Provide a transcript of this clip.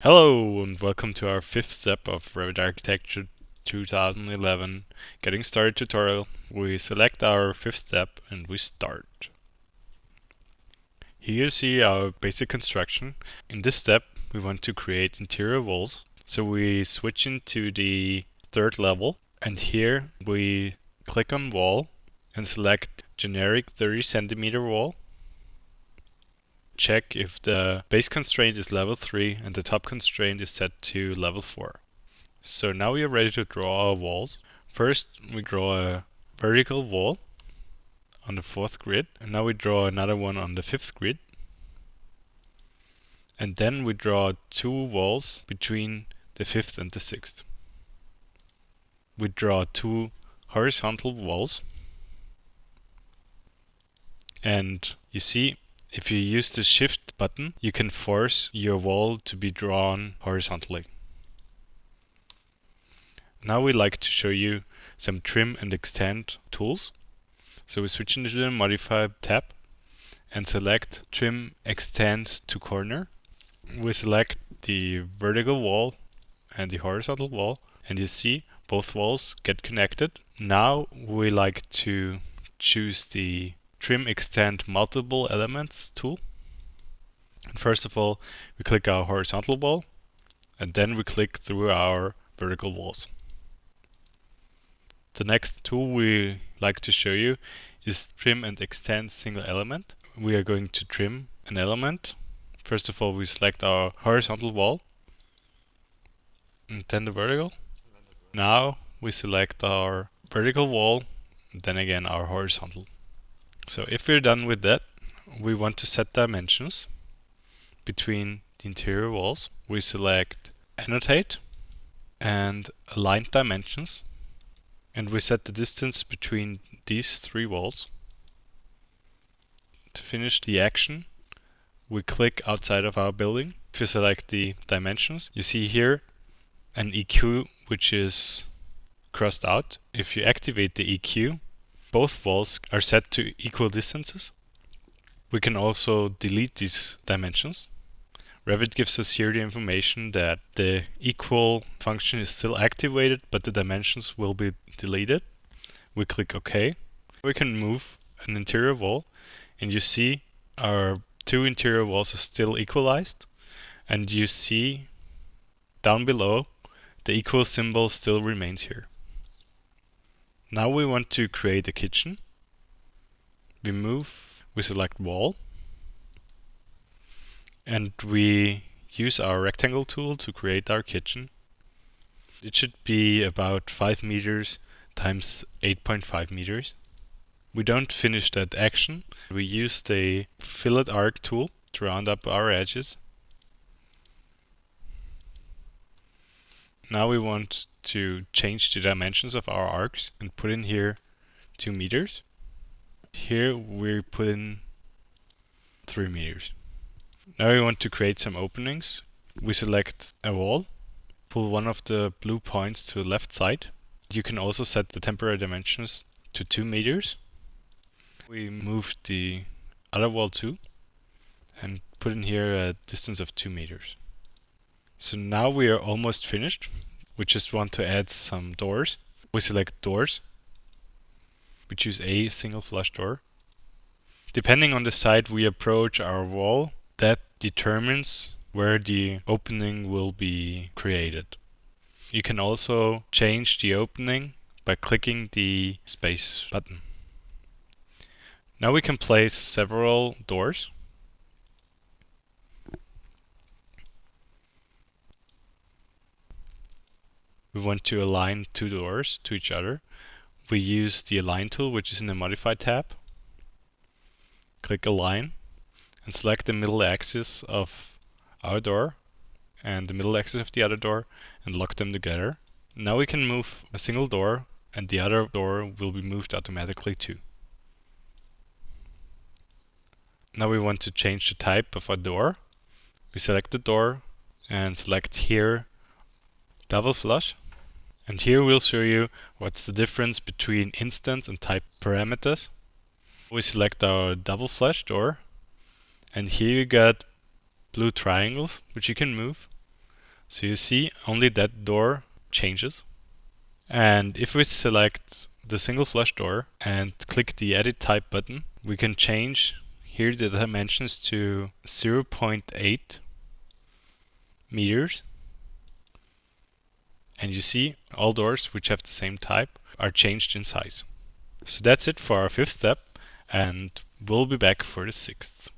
Hello and welcome to our fifth step of Revit Architecture 2011 Getting Started tutorial. We select our fifth step and we start. Here you see our basic construction. In this step we want to create interior walls. So we switch into the third level and here we click on wall and select generic 30 centimeter wall. Check if the base constraint is level 3 and the top constraint is set to level 4. So now we are ready to draw our walls. First we draw a vertical wall on the 4th grid, and now we draw another one on the 5th grid. And then we draw two walls between the 5th and the 6th. We draw two horizontal walls. And you see, if you use the shift button, you can force your wall to be drawn horizontally. Now we'd like to show you some trim and extend tools. So we switch into the Modify tab and select Trim Extend to Corner. We select the vertical wall and the horizontal wall, and you see both walls get connected. Now we like to choose the Trim Extend Multiple Elements tool. And first of all, we click our horizontal wall, and then we click through our vertical walls. The next tool we like to show you is Trim and Extend Single Element. We are going to trim an element. First of all, we select our horizontal wall, and then the vertical. Now we select our vertical wall, and then again our horizontal. So if we're done with that, we want to set dimensions between the interior walls. We select Annotate and Align Dimensions, and we set the distance between these three walls. To finish the action, we click outside of our building. If you select the dimensions, you see here an EQ which is crossed out. If you activate the EQ, both walls are set to equal distances. We can also delete these dimensions. Revit gives us here the information that the equal function is still activated, but the dimensions will be deleted. We click OK. We can move an interior wall, and you see our two interior walls are still equalized, and you see down below the equal symbol still remains here. Now we want to create a kitchen. We select wall, and we use our rectangle tool to create our kitchen. It should be about 5 meters times 8.5 meters. We don't finish that action. We use the fillet arc tool to round up our edges. Now we want to change the dimensions of our arcs and put in here 2 meters. Here we put in 3 meters. Now we want to create some openings. We select a wall, pull one of the blue points to the left side. You can also set the temporary dimensions to 2 meters. We move the other wall too and put in here a distance of 2 meters. So now we are almost finished. We just want to add some doors. We select doors. We choose a single flush door. Depending on the side we approach our wall, that determines where the opening will be created. You can also change the opening by clicking the space button. Now we can place several doors. We want to align two doors to each other. We use the Align tool, which is in the Modify tab. Click Align and select the middle axis of our door and the middle axis of the other door and lock them together. Now we can move a single door, and the other door will be moved automatically too. Now we want to change the type of our door. We select the door and select here double flush. And here we'll show you what's the difference between instance and type parameters. We select our double flush door, and here you got blue triangles which you can move. So you see only that door changes. And if we select the single flush door and click the edit type button, we can change here the dimensions to 0.8 meters. And you see all doors which have the same type are changed in size. So that's it for our 5th step, and we'll be back for the 6th.